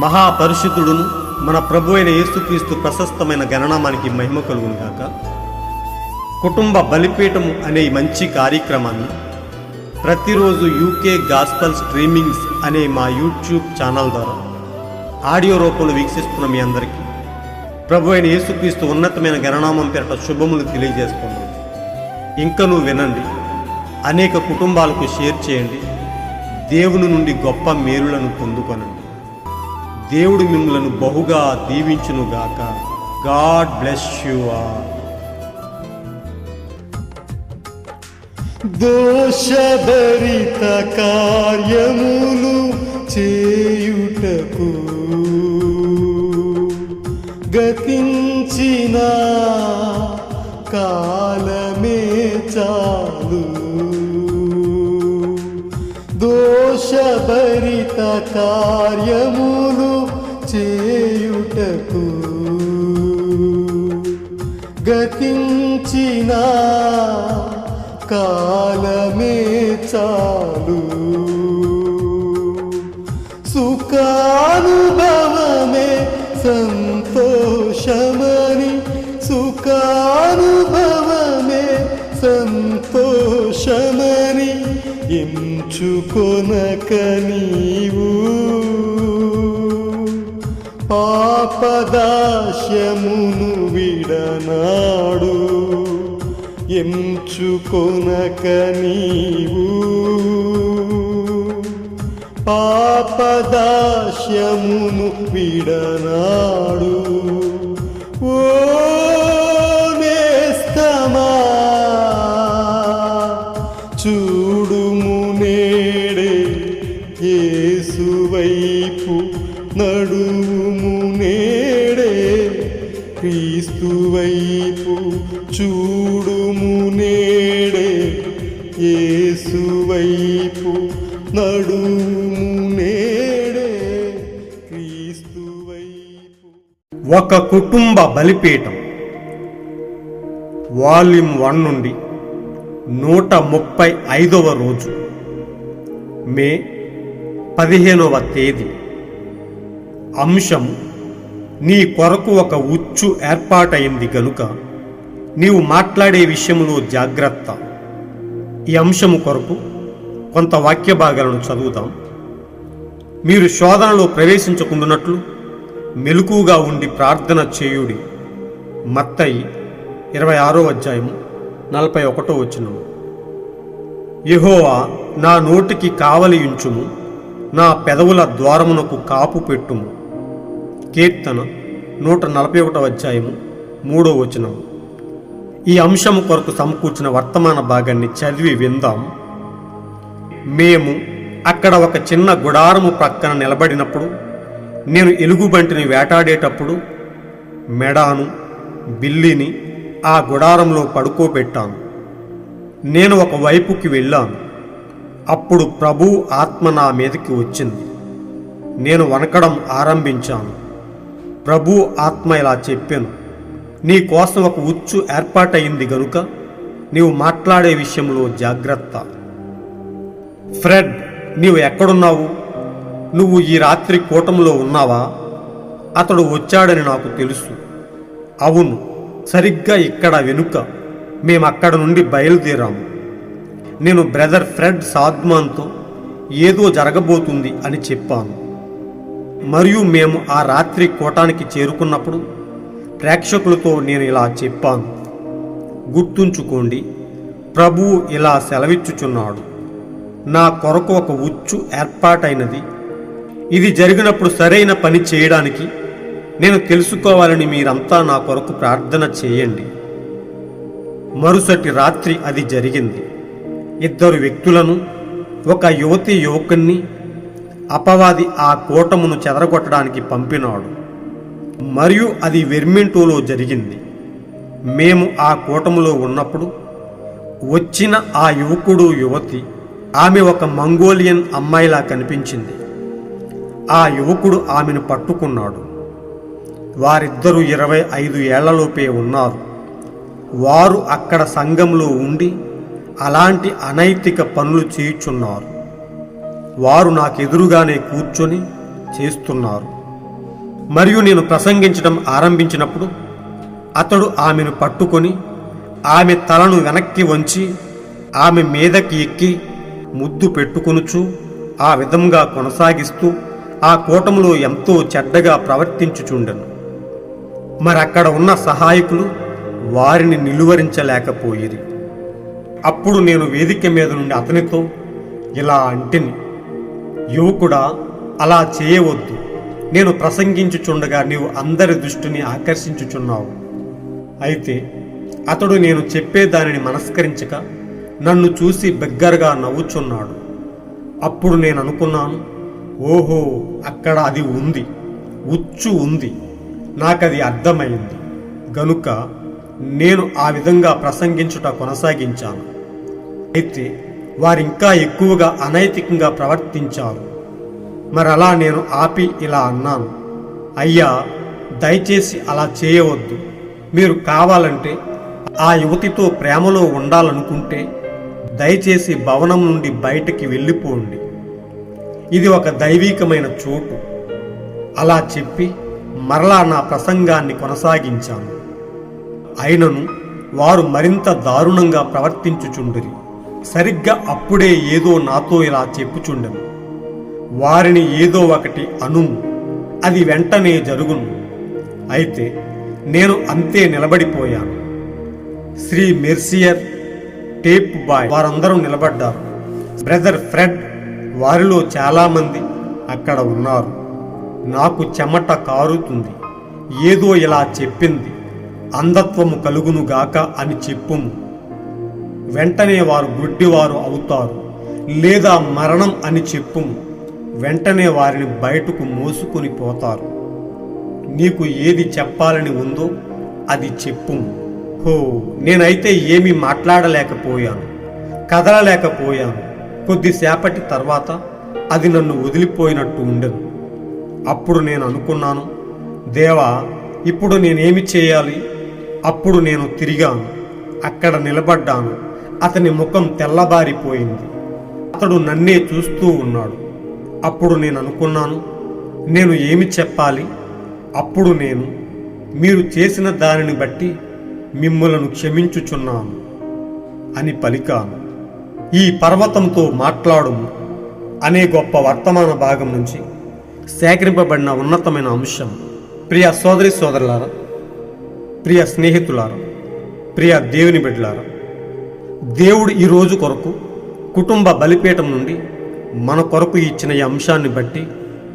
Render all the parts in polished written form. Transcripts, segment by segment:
మహాపరిశుద్ధుడును మన ప్రభు అయిన యేసుక్రీస్తు ప్రశస్తమైన గణనామానికి మహిమ కలుగును గాక. కుటుంబ బలిపీఠము అనే మంచి కార్యక్రమాన్ని ప్రతిరోజు యూకే గాస్పల్ స్ట్రీమింగ్స్ అనే మా యూట్యూబ్ ఛానల్ ద్వారా ఆడియో రూపంలో వీక్షిస్తున్న మీ అందరికీ ప్రభు అయిన యేసుక్రీస్తు ఉన్నతమైన గణనామం పేరట శుభములు తెలియజేస్తున్నాను. ఇంకనూ వినండి, అనేక కుటుంబాలకు షేర్ చేయండి, దేవుని నుండి గొప్ప మేలులను పొందుకొనండి. దేవుడు మిమ్మలను బహుగా దీవించునుగాక. God bless you all. దోషభరిత కార్యములు చేయుటకు గతించిన కాలమే చాలు. దోషభరిత కార్యములు చేయుటకు గతించిన కాలమే చాలు. సుఖానుభవమే సంతోషమని, సుఖానుభవమే సంతోషమని ఎంచుకొనక నీవు పాపదాస్యమును విడనాడు. ఎంచుకొనక నీవు పాపదాస్యమును విడనాడు. ఓ నేస్తమా, చూడుము నేడే యేసు వైపు, నడుము నేడే క్రీస్తు వైపు. చూడుము నేడే యేసు వైపు, నడుము నేడే క్రీస్తు వైపు. ఒక కుటుంబ బలిపీఠం వాల్యూమ్ 1 నుండి 135వ రోజు, మే 15వ తేదీ. అంశం: నీ కొరకు ఒక ఉచ్చు ఏర్పాటైంది గనుక నీవు మాట్లాడే విషయంలో జాగ్రత్త. ఈ అంశము కొరకు కొంత వాక్య భాగాలను చదువుతాం. మీరు శోధనలో ప్రవేశించకుండానట్లు మెలకువగా ఉండి ప్రార్థన చేయుడి. మత్తయి 26వ అధ్యాయము 41వ వచనం. యెహోవా నా నోటికి కావలి ఉంచుము, నా పెదవుల ద్వారమునకు కాపు పెట్టుము. కీర్తన 141వ అధ్యాయము 3వ వచనం. ఈ అంశము కొరకు సమకూర్చిన వర్తమాన భాగాన్ని చదివి విందాం. మేము అక్కడ ఒక చిన్న గుడారము ప్రక్కన నిలబడినప్పుడు, నేను ఎలుగుబంటిని వేటాడేటప్పుడు మెడాను, బిల్లిని ఆ గుడారంలో పడుకోబెట్టాను. నేను ఒక వైపుకి వెళ్ళాను. అప్పుడు ప్రభు ఆత్మ నా మీదకి వచ్చింది. నేను వణకడం ఆరంభించాను. ప్రభు ఆత్మ ఇలా చెప్పాను, నీ కోసం ఒక ఉచ్చు ఏర్పాటయింది గనుక నీవు మాట్లాడే విషయంలో జాగ్రత్త. ఫ్రెడ్, నీవు ఎక్కడున్నావు? నువ్వు ఈ రాత్రి కూటంలో ఉన్నావా? అతడు వచ్చాడని నాకు తెలుసు. అవును, సరిగ్గా ఇక్కడ వెనుక. మేమక్కడ నుండి బయలుదేరాము. నేను బ్రదర్ ఫ్రెడ్ సాద్మాన్తో ఏదో జరగబోతుంది అని చెప్పాను. మరియు మేము ఆ రాత్రి కూటానికి చేరుకున్నప్పుడు ప్రేక్షకులతో నేను ఇలా చెప్పాను, గుర్తుంచుకోండి, ప్రభువు ఇలా సెలవిచ్చుచున్నాడు, నా కొరకు ఒక ఉచ్చు ఏర్పాటైనది. ఇది జరిగినప్పుడు సరైన పని చేయడానికి నేను తెలుసుకోవాలని మీరంతా నా కొరకు ప్రార్థన చేయండి. మరుసటి రాత్రి అది జరిగింది. 2 వ్యక్తులను, ఒక యువకుణ్ణి అపవాది ఆ కూటమును చెదరగొట్టడానికి పంపినాడు. మరియు అది వెర్మింటోలో జరిగింది. మేము ఆ కూటములో ఉన్నప్పుడు వచ్చిన ఆ యువకుడు, యువతి, ఆమె ఒక మంగోలియన్ అమ్మాయిలా కనిపించింది. ఆ యువకుడు ఆమెను పట్టుకున్నాడు. వారిద్దరూ 25 ఏళ్లలోపే ఉన్నారు. వారు అక్కడ సంఘంలో ఉండి అలాంటి అనైతిక పనులు చేయుచున్నారు. వారు నాకెదురుగానే కూర్చొని చేస్తున్నారు. మరియు నేను ప్రసంగించడం ఆరంభించినప్పుడు అతడు ఆమెను పట్టుకొని ఆమె తలను వెనక్కి వంచి ఆమె మీదకి ఎక్కి ముద్దు పెట్టుకొనుచు ఆ విధంగా కొనసాగిస్తూ ఆ కూటములో ఎంతో చెడ్డగా ప్రవర్తించుచుండెను. మరక్కడ ఉన్న సహాయకులు వారిని నిలువరించలేకపోయిరి. అప్పుడు నేను వేదిక మీద నుండి అతనితో ఇలా అంటిని, యువకుడా, అలా చేయవద్దు. నేను ప్రసంగించుచుండగా నీవు అందరి దృష్టిని ఆకర్షించుచున్నావు. అయితే అతడు నేను చెప్పేదానిని మనస్కరించక నన్ను చూసి బిగ్గరగా నవ్వుచున్నాడు. అప్పుడు నేను అనుకున్నాను, ఓహో, అక్కడ అది ఉంది, ఉచ్చు ఉంది. నాకది అర్థమైంది గనుక నేను ఆ విధంగా ప్రసంగించుట కొనసాగించాను. అయితే వారింకా ఎక్కువగా అనైతికంగా ప్రవర్తించారు. మరలా నేను ఆపి ఇలా అన్నాను, అయ్యా, దయచేసి అలా చేయవద్దు. మీరు కావాలంటే ఆ యువతితో ప్రేమలో ఉండాలనుకుంటే దయచేసి భవనం నుండి బయటికి వెళ్ళిపోండి. ఇది ఒక దైవీకమైన చోటు. అలా చెప్పి మరలా నా ప్రసంగాన్ని కొనసాగించాను. అయినను వారు మరింత దారుణంగా ప్రవర్తించుచుండిరి. సరిగ్గా అప్పుడే ఏదో నాతో ఇలా చెప్పుచుండెను, వారిని ఏదో ఒకటి అనుము, అది వెంటనే జరుగును. అయితే నేను అంతే నిలబడిపోయాను. శ్రీ మెర్సియర్, టేప్ బాయ్ వారందరూ నిలబడ్డారు. బ్రదర్ ఫ్రెడ్ వారిలో చాలామంది అక్కడ ఉన్నారు. నాకు చెమట కారుతుంది. ఏదో ఇలా చెప్పింది, అంధత్వము కలుగునుగాక అని చెప్పుము. వెంటనే వారు గుడ్డివారు అవుతారు, లేదా మరణం అని చెప్పుము. వెంటనే వారిని బయటకు మోసుకొని పోతారు. నీకు ఏది చెప్పాలని ఉందో అది చెప్పుము. హో, నేనైతే ఏమీ మాట్లాడలేకపోయాను, కదలలేకపోయాను. కొద్దిసేపటి తర్వాత అది నన్ను వదిలిపోయినట్టు ఉండెను. అప్పుడు నేను అనుకున్నాను, దేవా, ఇప్పుడు నేనేమి చేయాలి? అప్పుడు నేను తిరిగాను, అక్కడ నిలబడ్డాను. అతని ముఖం తెల్లబారిపోయింది. అతడు నన్నే చూస్తూ ఉన్నాడు. అప్పుడు నేను అనుకున్నాను, నేను ఏమి చెప్పాలి? అప్పుడు నేను, మీరు చేసిన దానిని బట్టి మిమ్ములను క్షమించుచున్నాను అని పలికాను. ఈ పర్వతంతో మాట్లాడుము అనే గొప్ప వర్తమాన భాగం నుంచి సేకరింపబడిన ఉన్నతమైన అంశం. ప్రియ సోదరి సోదరులారా, ప్రియ స్నేహితులారా, ప్రియ దేవుని బిడ్డలారా, దేవుడు ఈ రోజు కొరకు కుటుంబ బలిపీఠం నుండి మన కొరకు ఇచ్చిన ఈ అంశాన్ని బట్టి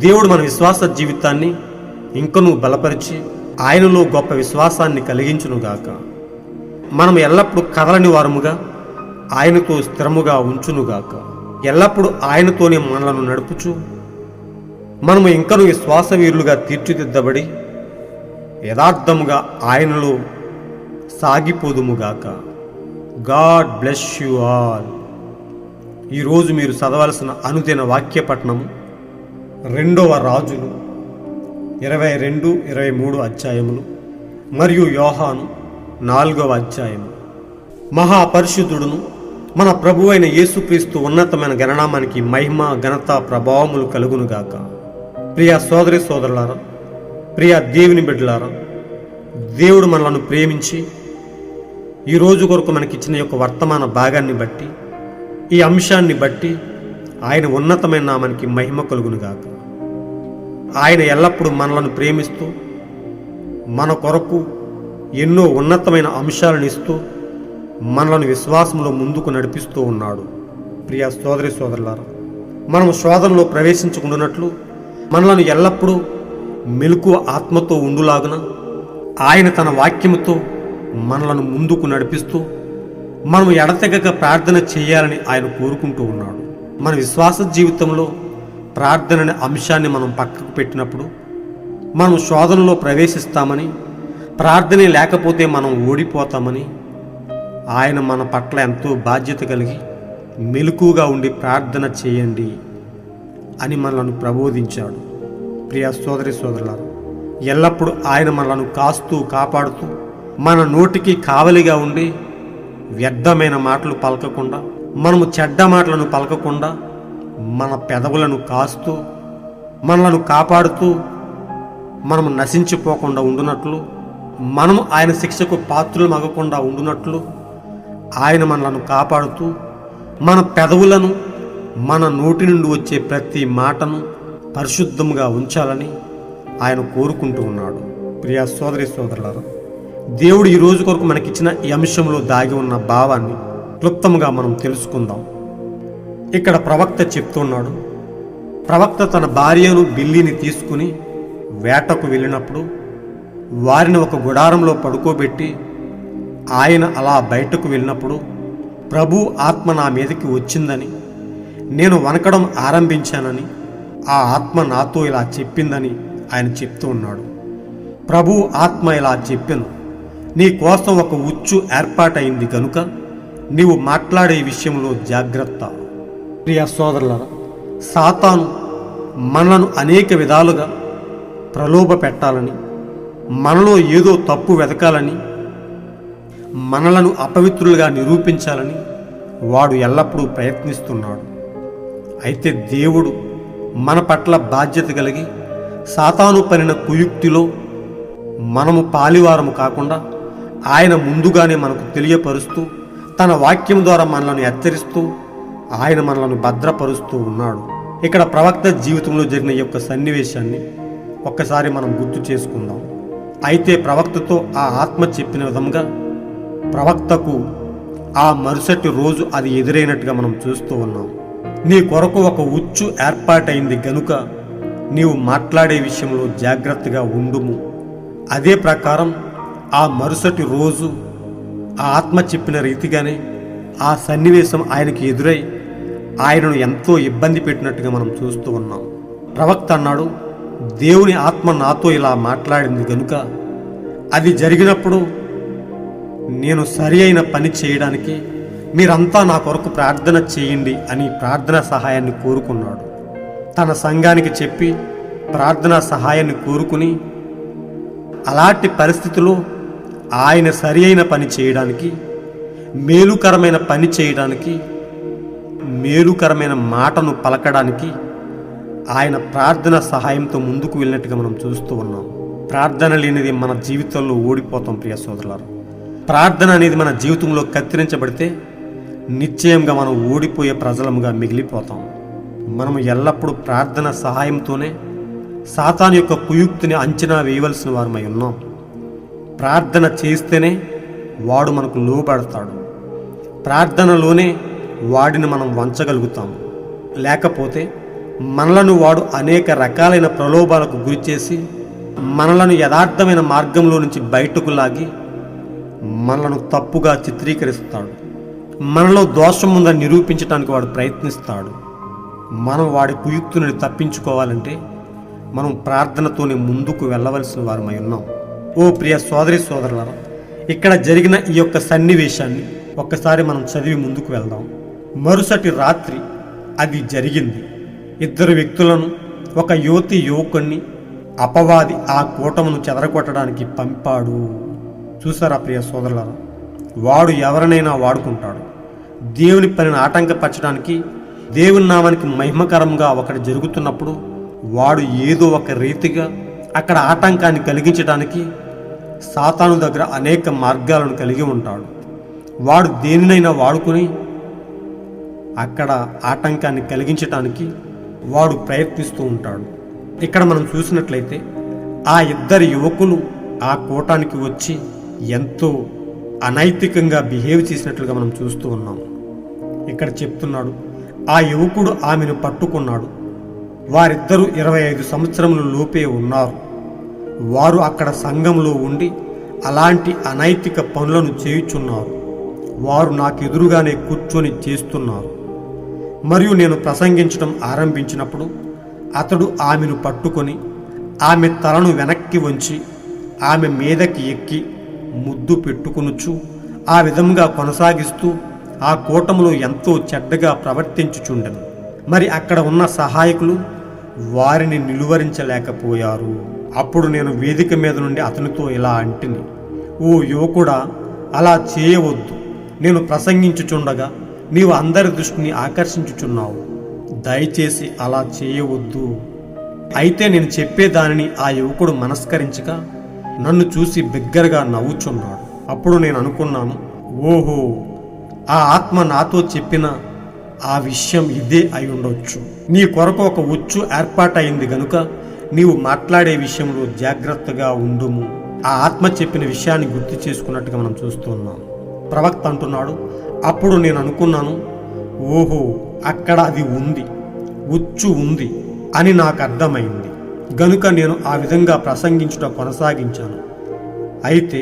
దేవుడు మన విశ్వాస జీవితాన్ని ఇంకనూ బలపరిచి ఆయనలో గొప్ప విశ్వాసాన్ని కలిగించునుగాక. మనం ఎల్లప్పుడూ కదలని వారముగా ఆయనతో స్థిరముగా ఉంచునుగాక. ఎల్లప్పుడూ ఆయనతోనే మనలను నడుపుచు మనము ఇంకనూ విశ్వాస వీరులుగా తీర్చిదిద్దబడి యథార్థముగా ఆయనలో సాగిపోదుముగాక. God bless you all. ఈరోజు మీరు చదవాల్సిన అనుదిన వాక్యపట్నము 2వ రాజులు 22-23 అధ్యాయములు మరియు యోహాను 4వ అధ్యాయము. మహాపరిశుద్ధుడును మన ప్రభువైన యేసుక్రీస్తు ఉన్నతమైన గణనామానికి మహిమ, ఘనత, ప్రభావములు కలుగునుగాక. ప్రియ సోదరి సోదరులారా, ప్రియ దేవుని బిడ్డలారా, దేవుడు మనలను ప్రేమించి ఈ రోజు కొరకు మనకిచ్చిన యొక్క వర్తమాన భాగాన్ని బట్టి, ఈ అంశాన్ని బట్టి ఆయన ఉన్నతమైన నామానికి మహిమ కలుగునుగాక. ఆయన ఎల్లప్పుడూ మనలను ప్రేమిస్తూ మన కొరకు ఎన్నో ఉన్నతమైన అంశాలను ఇస్తూ మనలను విశ్వాసంలో ముందుకు నడిపిస్తూ ఉన్నాడు. ప్రియ సోదరి సోదరులారా, మనము శోధనలో ప్రవేశించుకున్నట్లు మనలను ఎల్లప్పుడూ మెలకువ ఆత్మతో ఉండులాగున ఆయన తన వాక్యముతో మనలను ముందుకు నడిపిస్తూ మనము ఎడతెగక ప్రార్థన చేయాలని ఆయన కోరుకుంటూ ఉన్నాడు. మన విశ్వాస జీవితంలో ప్రార్థన అనే అంశాన్ని మనం పక్కకు పెట్టినప్పుడు మనం శోధనలో ప్రవేశిస్తామని, ప్రార్థనే లేకపోతే మనం ఓడిపోతామని ఆయన మన పట్ల ఎంతో బాధ్యత కలిగి మెలకుగా ఉండి ప్రార్థన చేయండి అని మనలను ప్రబోధించాడు. ప్రియ సోదరి సోదరులారా, ఎల్లప్పుడూ ఆయన మనలను కాస్తూ కాపాడుతూ మన నోటికి కావలిగా ఉండి వ్యర్థమైన మాటలు పలకకుండా, మనము చెడ్డ మాటలను పలకకుండా మన పెదవులను కాస్తూ మనలను కాపాడుతూ మనము నశించిపోకుండా ఉండునట్లు, మనము ఆయన శిక్షకు పాత్రులు మగకుండా ఉండునట్లు ఆయన మనలను కాపాడుతూ మన పెదవులను, మన నోటి నుండి వచ్చే ప్రతి మాటను పరిశుద్ధంగా ఉంచాలని ఆయన కోరుకుంటూ ఉన్నాడు. ప్రియ సోదరి సోదరులారా, దేవుడు ఈ రోజు కొరకు మనకిచ్చిన ఈ అంశంలో దాగి ఉన్న భావాన్ని క్లుప్తంగా మనం తెలుసుకుందాం. ఇక్కడ ప్రవక్త చెప్తున్నాడు, ప్రవక్త తన భార్యను బిల్లిని తీసుకుని వేటకు వెళ్ళినప్పుడు వారిని ఒక గుడారంలో పడుకోబెట్టి ఆయన అలా బయటకు వెళ్ళినప్పుడు ప్రభు ఆత్మ నా మీదకి వచ్చిందని, నేను వణకడం ఆరంభించానని, ఆ ఆత్మ నాతో ఇలా చెప్పిందని ఆయన చెప్తూ ఉన్నాడు. ప్రభు ఆత్మ ఇలా చెప్పెను, నీ కోసం ఒక ఉచ్చు ఏర్పాటైంది కనుక నీవు మాట్లాడే విషయంలో జాగ్రత్త. ప్రియ సోదరులారా, సాతాను మనలను అనేక విధాలుగా ప్రలోభ పెట్టాలని, మనలో ఏదో తప్పు వెతకాలని, మనలను అపవిత్రులుగా నిరూపించాలని వాడు ఎల్లప్పుడూ ప్రయత్నిస్తున్నాడు. అయితే దేవుడు మన పట్ల బాధ్యత కలిగి సాతాను పనిన కుయుక్తిలో మనము పాలివారము కాకుండా ఆయన ముందుగానే మనకు తెలియపరుస్తూ తన వాక్యం ద్వారా మనలను హెచ్చరిస్తూ ఆయన మనలను భద్రపరుస్తూ ఉన్నాడు. ఇక్కడ ప్రవక్త జీవితంలో జరిగిన ఈ యొక్క సన్నివేశాన్ని ఒక్కసారి మనం గుర్తు చేసుకుందాం. అయితే ప్రవక్తతో ఆ ఆత్మ చెప్పిన విధంగా ప్రవక్తకు ఆ మరుసటి రోజు అది ఎదురైనట్టుగా మనం చూస్తూ ఉన్నాం. నీ కొరకు ఒక ఉచ్చు ఏర్పాటైంది గనుక నీవు మాట్లాడే విషయంలో జాగ్రత్తగా ఉండుము. అదే ప్రకారం ఆ మరుసటి రోజు ఆ ఆత్మ చెప్పిన రీతిగానే ఆ సన్నివేశం ఆయనకి ఎదురై ఆయనను ఎంతో ఇబ్బంది పెట్టినట్టుగా మనం చూస్తూ ఉన్నాం. ప్రవక్త అన్నాడు, దేవుని ఆత్మ నాతో ఇలా మాట్లాడింది గనుక అది జరిగినప్పుడు నేను సరి అయిన పని చేయడానికి మీరంతా నా కొరకు ప్రార్థన చేయండి అని ప్రార్థనా సహాయాన్ని కోరుకున్నాడు. తన సంఘానికి చెప్పి ప్రార్థనా సహాయాన్ని కోరుకుని అలాంటి పరిస్థితిలో ఆయన సరి అయిన పని చేయడానికి, మేలుకరమైన పని చేయడానికి, మేలుకరమైన మాటను పలకడానికి ఆయన ప్రార్థన సహాయంతో ముందుకు వెళ్ళినట్టుగా మనం చూస్తూ ఉన్నాం. ప్రార్థన లేనిది మన జీవితంలో ఓడిపోతాం. ప్రియ సోదరులారా, ప్రార్థన అనేది మన జీవితంలో కత్తిరించబడితే నిశ్చయంగా మనం ఓడిపోయే ప్రజలముగా మిగిలిపోతాం. మనం ఎల్లప్పుడూ ప్రార్థన సహాయంతోనే సాతాను యొక్క కుయుక్తిని అంచనా వేయవలసిన వారమై ఉన్నాం. ప్రార్థన చేస్తేనే వాడు మనకు లోబడతాడు. ప్రార్థనలోనే వాడిని మనం వంచగలుగుతాము. లేకపోతే మనలను వాడు అనేక రకాలైన ప్రలోభాలకు గురిచేసి మనలను యథార్థమైన మార్గంలో నుంచి బయటకు లాగి మనలను తప్పుగా చిత్రీకరిస్తాడు. మనలో దోషం ఉందని నిరూపించడానికి వాడు ప్రయత్నిస్తాడు. మనం వాడి కుయుక్తి నుండి తప్పించుకోవాలంటే మనం ప్రార్థనతోనే ముందుకు వెళ్ళవలసిన వారమై ఉన్నాం. ఓ ప్రియ సోదరి సోదరులారా, ఇక్కడ జరిగిన ఈ యొక్క సన్నివేశాన్ని ఒక్కసారి మనం చదివి ముందుకు వెళ్దాం. మరుసటి రాత్రి అది జరిగింది. 2 వ్యక్తులను, ఒక యువతి యువకుణ్ణి అపవాది ఆ కూటమును చెదరగొట్టడానికి పంపాడు. చూసారా ప్రియ సోదరులారా, వాడు ఎవరినైనా వాడుకుంటాడు. దేవుని పనిని ఆటంకపరచడానికి, దేవుని నామానికి మహిమకరంగా ఒకటి జరుగుతున్నప్పుడు వాడు ఏదో ఒక రీతిగా అక్కడ ఆటంకాన్ని కలిగించడానికి సాతాను దగ్గర అనేక మార్గాలను కలిగి ఉంటాడు. వాడు దేనినైనా వాడుకొని అక్కడ ఆటంకాన్ని కలిగించటానికి వాడు ప్రయత్నిస్తూ ఉంటాడు. ఇక్కడ మనం చూసినట్లయితే ఆ 2 యువకులు ఆ కూటానికి వచ్చి ఎంతో అనైతికంగా బిహేవ్ చేసినట్లుగా మనం చూస్తూ ఉన్నాం. ఇక్కడ చెప్తున్నాడు, ఆ యువకుడు ఆమెను పట్టుకున్నాడు. వారిద్దరూ 25 సంవత్సరముల లోపే ఉన్నారు. వారు అక్కడ సంఘంలో ఉండి అలాంటి అనైతిక పనులను చేయుచున్నారు. వారు నాకు ఎదురుగానే కూర్చొని చేస్తున్నారు. మరియు నేను ప్రసంగించడం ఆరంభించినప్పుడు అతడు ఆమెను పట్టుకొని ఆమె తలను వెనక్కి వంచి ఆమె మీదకి ఎక్కి ముద్దు పెట్టుకొనుచు ఆ విధంగా కొనసాగిస్తూ ఆ కూటములో ఎంతో చెడ్డగా ప్రవర్తించుచుండెను. మరి అక్కడ ఉన్న సహాయకులు వారిని నిలువరించలేకపోయారు. అప్పుడు నేను వేదిక మీద నుండి అతనితో ఇలా అంటిని, ఓ యువకుడా, అలా చేయవద్దు. నేను ప్రసంగించుచుండగా నీవు అందరి దృష్టిని ఆకర్షించుచున్నావు. దయచేసి అలా చేయవద్దు. అయితే నేను చెప్పేదానిని ఆ యువకుడు మనస్కరించక నన్ను చూసి బిగ్గరగా నవ్వుచున్నాడు. అప్పుడు నేను అనుకున్నాను, ఓహో, ఆ ఆత్మ నాతో చెప్పిన ఆ విషయం ఇదే అయి ఉండొచ్చు. నీ కొరకు ఒక ఉచ్చు ఏర్పాటైంది గనుక నీవు మాట్లాడే విషయంలో జాగ్రత్తగా ఉండుము. ఆ ఆత్మ చెప్పిన విషయాన్ని గుర్తు చేసుకున్నట్టుగా మనం చూస్తున్నాం. ప్రవక్త అంటున్నాడు, అప్పుడు నేను అనుకున్నాను, ఓహో, అక్కడ అది ఉంది, ఉచ్చు ఉంది అని నాకు అర్థమైంది గనుక నేను ఆ విధంగా ప్రసంగించుట కొనసాగించాను. అయితే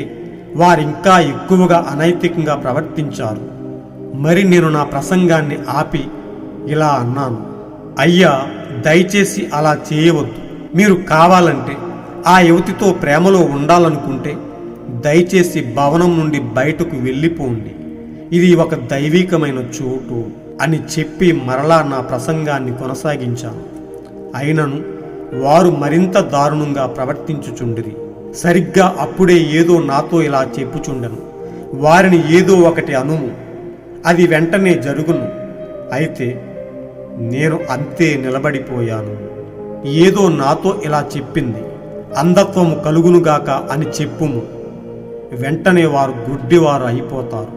వారింకా ఎక్కువగా అనైతికంగా ప్రవర్తించారు. మరి నేను నా ప్రసంగాన్ని ఆపి ఇలా అన్నాను, అయ్యా, దయచేసి అలా చేయవద్దు. మీరు కావాలంటే ఆ యువతితో ప్రేమలో ఉండాలనుకుంటే దయచేసి భవనం నుండి బయటకు వెళ్ళిపోండి. ఇది ఒక దైవికమైన చోటు అని చెప్పి మరలా నా ప్రసంగాన్ని కొనసాగించాను. అయినను వారు మరింత దారుణంగా ప్రవర్తించుచుండిరి. సరిగ్గా అప్పుడే ఏదో నాతో ఇలా చెప్పుచుండెను, వారిని ఏదో ఒకటి అనుము, అది వెంటనే జరుగును. అయితే నేను అంతే నిలబడిపోయాను. ఏదో నాతో ఇలా చెప్పింది, అంధత్వము కలుగునుగాక అని చెప్పుము, వెంటనే వారు గుడ్డివారు అయిపోతారు.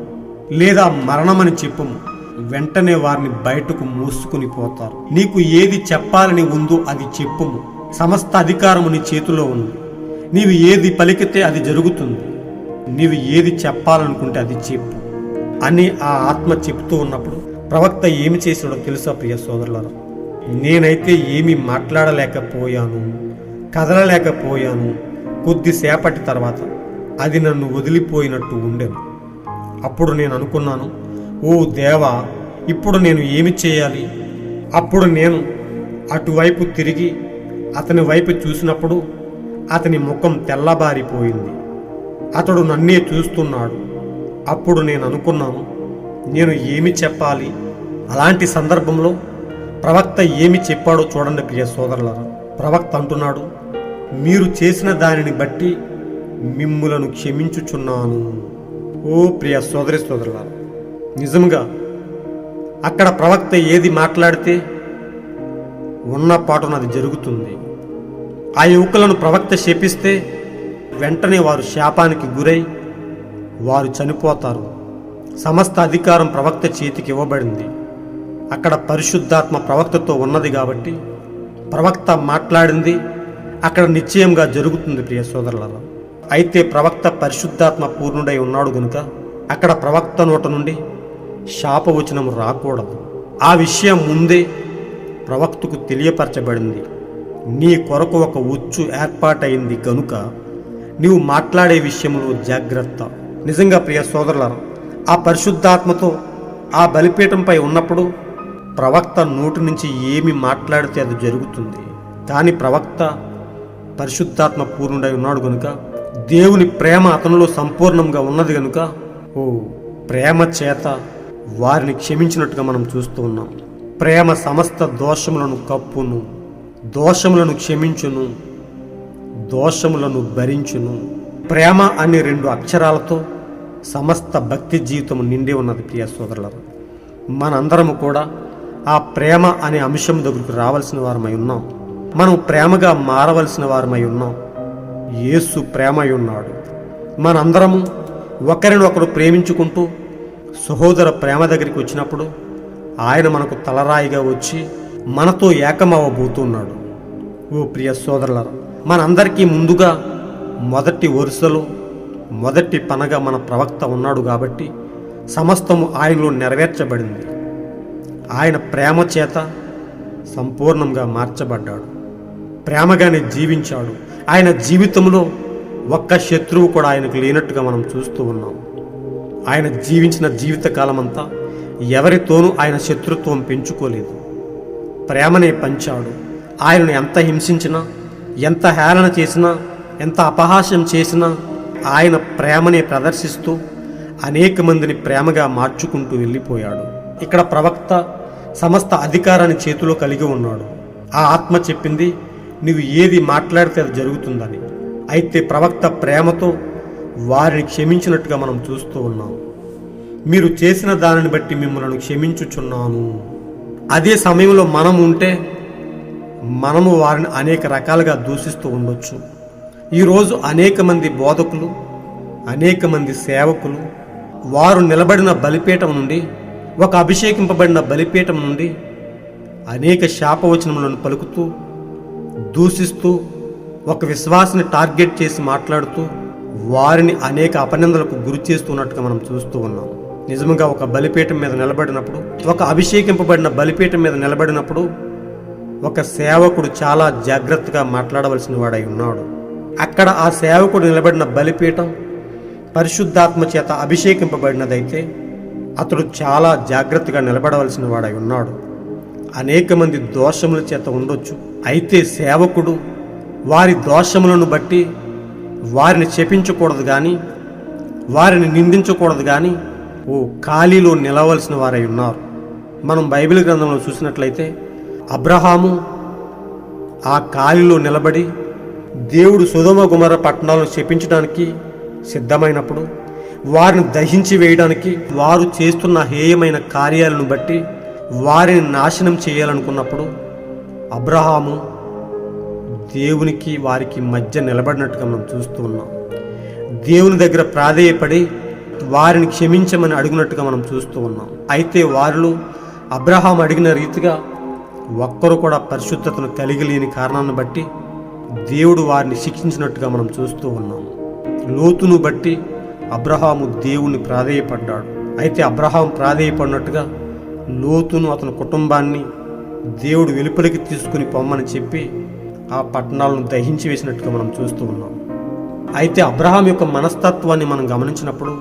లేదా మరణమని చెప్పుము, వెంటనే వారిని బయటకు మూసుకుని పోతారు. నీకు ఏది చెప్పాలని ఉందో అది చెప్పుము. సమస్త అధికారము నీ చేతిలో ఉంది. నీవు ఏది పలికితే అది జరుగుతుంది. నీవు ఏది చెప్పాలనుకుంటే అది చెప్పు అని ఆ ఆత్మ చెప్తూ ఉన్నప్పుడు ప్రవక్త ఏమి చేశాడో తెలుసా ప్రియ సోదరులారా? నేనైతే ఏమీ మాట్లాడలేకపోయాను, కదలలేకపోయాను. కొద్దిసేపటి తర్వాత అది నన్ను వదిలిపోయినట్టు ఉండెను. అప్పుడు నేను అనుకున్నాను, ఓ దేవా, ఇప్పుడు నేను ఏమి చేయాలి? అప్పుడు నేను అటువైపు తిరిగి అతని వైపు చూసినప్పుడు అతని ముఖం తెల్లబారిపోయింది. అతడు నన్నే చూస్తున్నాడు. అప్పుడు నేను అనుకున్నాను, నేను ఏమి చెప్పాలి? అలాంటి సందర్భంలో ప్రవక్త ఏమి చెప్పాడో చూడండి ప్రియ సోదరులారా. ప్రవక్త అంటున్నాడు, మీరు చేసిన దానిని బట్టి మిమ్ములను క్షమించుచున్నాను. ఓ ప్రియ సోదరి సోదరులారా, నిజంగా అక్కడ ప్రవక్త ఏది మాట్లాడితే ఉన్న పాటున అది జరుగుతుంది. ఆ యువకులను ప్రవక్త శపిస్తే వెంటనే వారు శాపానికి గురై వారు చనిపోతారు. సమస్త అధికారం ప్రవక్త చేతికి ఇవ్వబడింది. అక్కడ పరిశుద్ధాత్మ ప్రవక్తతో ఉన్నది కాబట్టి ప్రవక్త మాట్లాడింది అక్కడ నిశ్చయంగా జరుగుతుంది ప్రియ సోదరులారా. అయితే ప్రవక్త పరిశుద్ధాత్మ పూర్ణుడై ఉన్నాడు గనుక అక్కడ ప్రవక్త నోట నుండి శాపవచనం రాకూడదు. ఆ విషయం ముందే ప్రవక్తకు తెలియపరచబడింది. నీ కొరకు ఒక ఉచ్చు ఏర్పాటైంది గనుక నీవు మాట్లాడే విషయంలో జాగ్రత్త. నిజంగా ప్రియ సోదరులారా, ఆ పరిశుద్ధాత్మతో ఆ బలిపీఠంపై ఉన్నప్పుడు ప్రవక్త నోటి నుంచి ఏమి మాట్లాడితే అది జరుగుతుంది. కానీ ప్రవక్త పరిశుద్ధాత్మ పూర్ణుడై ఉన్నాడు గనుక, దేవుని ప్రేమ అతనిలో సంపూర్ణంగా ఉన్నది గనుక ప్రేమ చేత వారిని క్షమించినట్టుగా మనం చూస్తూ ఉన్నాం. ప్రేమ సమస్త దోషములను కప్పును, దోషములను క్షమించును, దోషములను భరించును. ప్రేమ అనే 2 అక్షరాలతో సమస్త భక్తి జీవితం నిండి ఉన్నది ప్రియ సోదరులారా. మనందరము కూడా ఆ ప్రేమ అనే అంశం దగ్గరకు రావాల్సిన వారమై ఉన్నాం. మనం ప్రేమగా మారవలసిన వారమై ఉన్నాం. యేసు ప్రేమై ఉన్నాడు. మనందరము ఒకరినొకరు ప్రేమించుకుంటూ సహోదర ప్రేమ దగ్గరికి వచ్చినప్పుడు ఆయన మనకు తలరాయిగా వచ్చి మనతో ఏకమవ్వబోతున్నాడు. ఓ ప్రియ సోదరులారా, మనందరికీ ముందుగా మొదటి వరుసలో మొదటి పనగా మన ప్రవక్త ఉన్నాడు కాబట్టి సమస్తము ఆయనలో నెరవేర్చబడింది. ఆయన ప్రేమ చేత సంపూర్ణంగా మార్చబడ్డాడు. ప్రేమగానే జీవించాడు. ఆయన జీవితంలో ఒక్క శత్రువు కూడా ఆయనకు లేనట్టుగా మనం చూస్తూ ఉన్నాం. ఆయన జీవించిన జీవితకాలం అంతా ఎవరితోనూ ఆయన శత్రుత్వం పెంచుకోలేదు. ప్రేమనే పంచాడు. ఆయనను ఎంత హింసించినా, ఎంత హేళన చేసినా, ఎంత అపహాస్యం చేసినా ఆయన ప్రేమనే ప్రదర్శిస్తూ అనేక మందిని ప్రేమగా మార్చుకుంటూ వెళ్ళిపోయాడు. ఇక్కడ ప్రవక్త సమస్త అధికారాన్ని చేతిలో కలిగి ఉన్నాడు. ఆ ఆత్మ చెప్పింది నువ్వు ఏది మాట్లాడితే అది జరుగుతుందని. అయితే ప్రవక్త ప్రేమతో వారిని క్షమించినట్టుగా మనం చూస్తూ ఉన్నాం. మీరు చేసిన దానిని బట్టి మిమ్మల్ని క్షమించుచున్నాను. అదే సమయంలో మనం ఉంటే మనము వారిని అనేక రకాలుగా దూషిస్తూ ఉండొచ్చు. ఈరోజు అనేక మంది బోధకులు, అనేక మంది సేవకులు వారు నిలబడిన బలిపీఠం నుండి, ఒక అభిషేకింపబడిన బలిపీఠం నుండి అనేక శాపవచనములను పలుకుతూ, దూషిస్తూ, ఒక విశ్వాసిని టార్గెట్ చేసి మాట్లాడుతూ వారిని అనేక అపనిందలకు గురి చేస్తున్నట్టుగా మనం చూస్తూ ఉన్నాం. నిజంగా ఒక బలిపీఠం మీద నిలబడినప్పుడు, ఒక అభిషేకింపబడిన బలిపీఠం మీద నిలబడినప్పుడు ఒక సేవకుడు చాలా జాగ్రత్తగా మాట్లాడవలసిన వాడై ఉన్నాడు. అక్కడ ఆ సేవకుడు నిలబడిన బలిపీఠం పరిశుద్ధాత్మ చేత అభిషేకింపబడినదైతే అతడు చాలా జాగ్రత్తగా నిలబడవలసిన వాడై ఉన్నాడు. అనేక మంది దోషముల చేత ఉండొచ్చు. అయితే సేవకుడు వారి దోషములను బట్టి వారిని శపించకూడదు కానీ, వారిని నిందించకూడదు కానీ ఖాళీలో నిలవలసిన వారై ఉన్నారు. మనం బైబిల్ గ్రంథంలో చూసినట్లయితే అబ్రహాము ఆ ఖాళీలో నిలబడి దేవుడు సొదొమ గొమొర్రా పట్టణాలను శపించడానికి సిద్ధమైనప్పుడు, వారిని దహించి వేయడానికి వారు చేస్తున్న హేయమైన కార్యాలను బట్టి వారిని నాశనం చేయాలనుకున్నప్పుడు అబ్రహాము దేవునికి వారికి మధ్య నిలబడినట్టుగా మనం చూస్తూ ఉన్నాం. దేవుని దగ్గర ప్రాధేయపడి వారిని క్షమించమని అడిగినట్టుగా మనం చూస్తూ ఉన్నాం. అయితే వారిలో అబ్రహాం అడిగిన రీతిగా ఒక్కరు కూడా పరిశుద్ధతను కలిగి లేని కారణాన్ని బట్టి దేవుడు వారిని శిక్షించినట్టుగా మనం చూస్తూ ఉన్నాం. లోతును బట్టి అబ్రహాము దేవుణ్ణి ప్రాధేయపడ్డాడు. అయితే అబ్రహాం ప్రాధేయపడినట్టుగా లోతును, అతని కుటుంబాన్ని దేవుడు వెలుపలికి తీసుకుని పొమ్మని చెప్పి ఆ పట్టణాలను దహించి వేసినట్టుగా మనం చూస్తూ ఉన్నాం. అయితే అబ్రహాం యొక్క మనస్తత్వాన్ని మనం గమనించినప్పుడు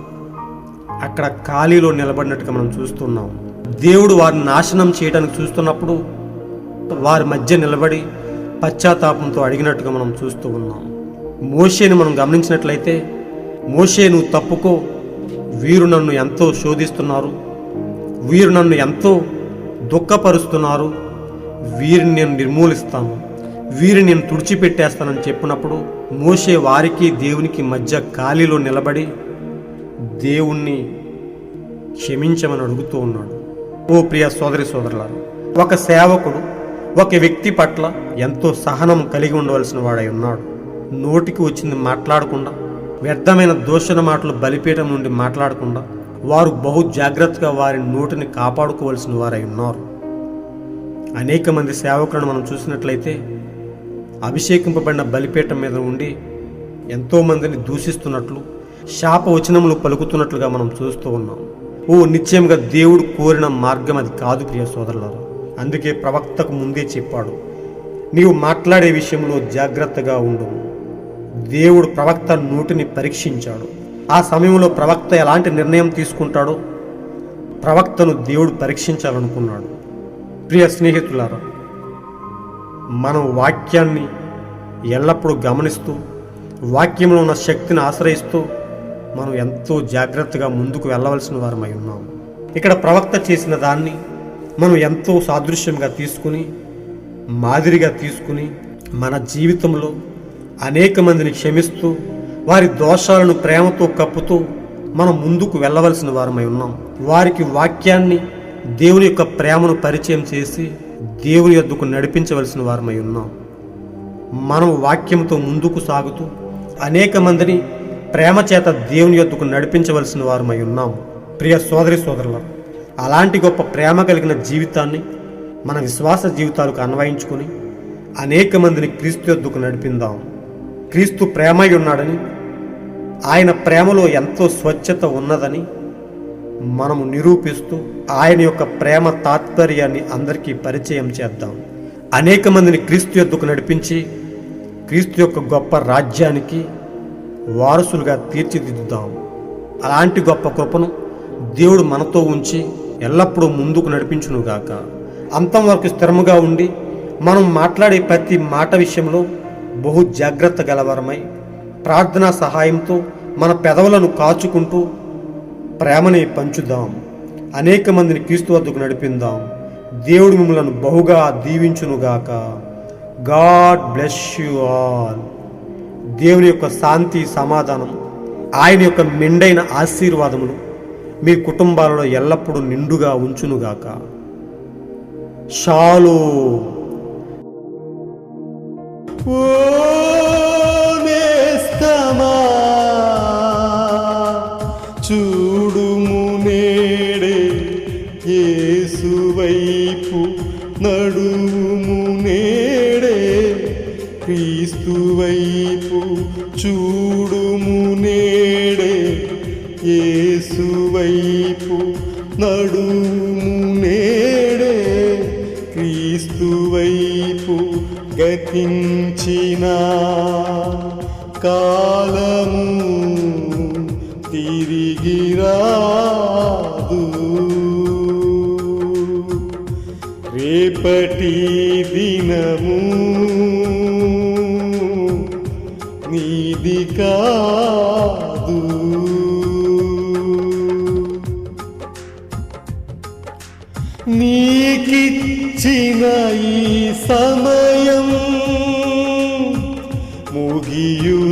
అక్కడ ఖాళీలో నిలబడినట్టుగా మనం చూస్తున్నాం. దేవుడు వారిని నాశనం చేయడానికి చూస్తున్నప్పుడు వారి మధ్య నిలబడి పశ్చాత్తాపంతో అడిగినట్టుగా మనం చూస్తూ ఉన్నాం. మోషేని మనం గమనించినట్లయితే, మోషే నువ్వు తప్పుకో, వీరు నన్ను ఎంతో శోధిస్తున్నారు, వీరు నన్ను ఎంతో దుఃఖపరుస్తున్నారు, వీరిని నేను నిర్మూలిస్తాను, వీరిని నేను తుడిచిపెట్టేస్తానని చెప్పినప్పుడు మోషే వారికి దేవునికి మధ్య ఖాళీలో నిలబడి దేవుణ్ణి క్షమించమని అడుగుతూ ఉన్నాడు. ఓ ప్రియ సోదరి సోదరులారా, ఒక సేవకుడు ఒక వ్యక్తి పట్ల ఎంతో సహనం కలిగి ఉండవలసిన వాడై ఉన్నాడు. నోటికి వచ్చింది మాట్లాడకుండా, వ్యర్థమైన దూషణ మాటలు బలిపీఠం నుండి మాట్లాడకుండా వారు బహు జాగ్రత్తగా వారి నోటిని కాపాడుకోవలసిన వారై ఉన్నారు. అనేక మంది సేవకులను మనం చూసినట్లయితే అభిషేకింపబడిన బలిపీఠం మీద ఉండి ఎంతోమందిని దూషిస్తున్నట్లు, శాపవచనములు పలుకుతున్నట్లుగా మనం చూస్తూ ఉన్నాం. నిశ్చయంగా దేవుడు కోరిన మార్గం అది కాదు ప్రియ సోదరులారా. అందుకే ప్రవక్తకు ముందే చెప్పాడు, నీవు మాట్లాడే విషయంలో జాగ్రత్తగా ఉండు. దేవుడు ప్రవక్త నోటిని పరీక్షించాడు. ఆ సమయంలో ప్రవక్త ఎలాంటి నిర్ణయం తీసుకుంటాడో ప్రవక్తను దేవుడు పరీక్షించాలనుకున్నాడు. ప్రియ స్నేహితులారా, మనం వాక్యాన్ని ఎల్లప్పుడూ గమనిస్తూ, వాక్యంలో ఉన్న శక్తిని ఆశ్రయిస్తూ మనం ఎంతో జాగ్రత్తగా ముందుకు వెళ్ళవలసిన వారమై ఉన్నాం. ఇక్కడ ప్రవక్త చేసిన దాన్ని మనం ఎంతో సాదృశ్యంగా తీసుకుని, మాదిరిగా తీసుకుని మన జీవితంలో అనేక మందిని క్షమిస్తూ, వారి దోషాలను ప్రేమతో కప్పుతూ మనం ముందుకు వెళ్ళవలసిన వారమై ఉన్నాం. వారికి వాక్యాన్ని, దేవుని యొక్క ప్రేమను పరిచయం చేసి దేవుని యొద్దకు నడిపించవలసిన వారమై ఉన్నాం. మనం వాక్యంతో ముందుకు సాగుతూ అనేక మందిని ప్రేమ చేత దేవుని యొద్దకు నడిపించవలసిన వారమై ఉన్నాం. ప్రియ సోదరి సోదరులు, అలాంటి గొప్ప ప్రేమ కలిగిన జీవితాన్ని మన విశ్వాస జీవితాలకు అన్వయించుకొని అనేక మందిని క్రీస్తు యొద్దకు నడిపిందాం. క్రీస్తు ప్రేమై ఉన్నాడని, ఆయన ప్రేమలో ఎంతో స్వచ్ఛత ఉన్నదని మనము నిరూపిస్తూ ఆయన యొక్క ప్రేమ తాత్పర్యాన్ని అందరికీ పరిచయం చేద్దాం. అనేక మందిని క్రీస్తు యొద్దకు నడిపించి క్రీస్తు యొక్క గొప్ప రాజ్యానికి వారసులుగా తీర్చిదిద్దుదాం. అలాంటి గొప్ప కృపను దేవుడు మనతో ఉంచి ఎల్లప్పుడూ ముందుకు నడిపించునుగాక. అంతం వరకు స్థిరముగా ఉండి మనం మాట్లాడే ప్రతి మాట విషయంలో బహు జాగ్రత్త గలవరమై ప్రార్థనా సహాయంతో మన పెదవులను కాచుకుంటూ ప్రేమని పంచుదాం. అనేక మందిని క్రీస్తు వద్దకు నడిపిందాం. దేవుడు మిమ్మలను బహుగా దీవించునుగాక. God bless you all. దేవుని యొక్క శాంతి, సమాధానం, ఆయన యొక్క మెండైన ఆశీర్వాదములు మీ కుటుంబాలలో ఎల్లప్పుడూ నిండుగా ఉంచునుగాక. షాలోమ్. ఓ నేస్తమా చూడుము నేడే యేసు వైపు నడుము నేడే క్రీస్తు వైపు చూడుము నేడే యేసు వైపు నడుము నేడే క్రీస్తు వైపు గతించిన కాలము తిరిగి రాదు రేపటి దినము నీది కాదు నీకిచ్చిన ఈ సమయం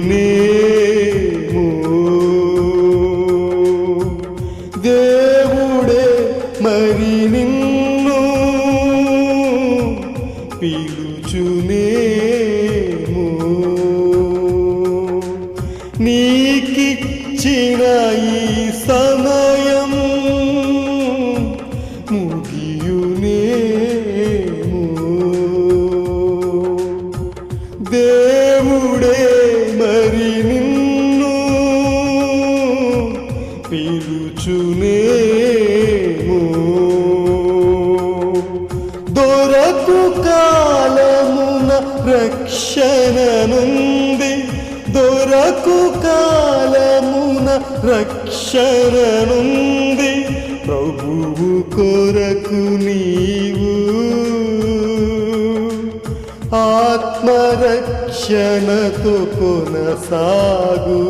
ముగియునేమో దేవుడే మరి నిన్ను పిలుచునేమో నీకిచ్చిన ఈ సమయం ముగియునేమో దేవుడే మరి నిన్ను పిలుచునేమో దొరకు కాలమున రక్షణ నుండి దొరకు కాలమున రక్షణ నుండి ప్రభువు కొరకు నీవు ఆత్మరక్షణతో కొనసాగు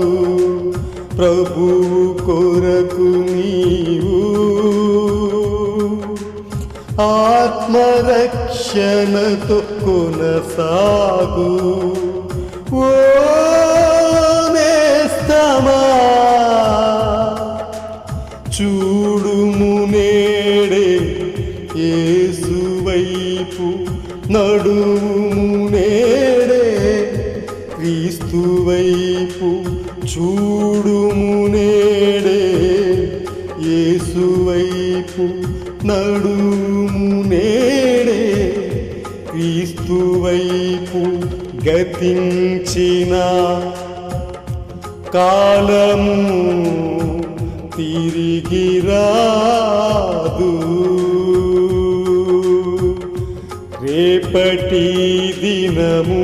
ప్రభువు కొరకు నీవు ఆత్మరక్షణతో కొనసాగు ఓ నేస్తమా చూడుము నేడే యేసు వైపు నడుము నేడే క్రీస్తు వైపు చూడుము నేడే యేసు వైపు నడుము నేడే క్రీస్తు వైపు గతించిన కాలము తిరిగి రాదు రేపటి దినము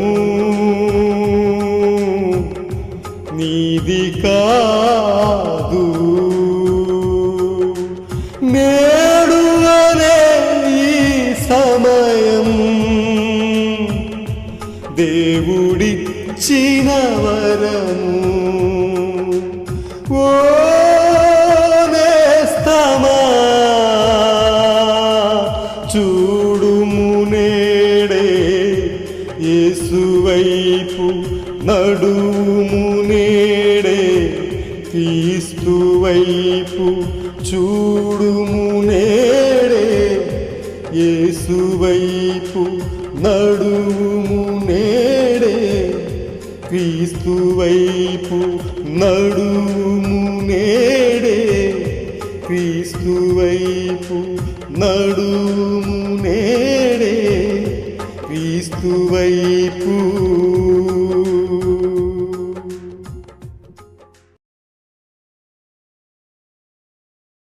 నీది కాదు నేడు అనే ఈ సమయం దేవుడిచ్చిన వరము ఓ నేస్తమా చూడుము నేడే యేసు వైపు నడుము నేడే క్రీస్తు వైపు చూడుము నేడే యేసు వైపు నడుము నేడే క్రీస్తు వైపు నడుము నేడే క్రీస్తు వైపు నడుము నేడే క్రీస్తు వైపు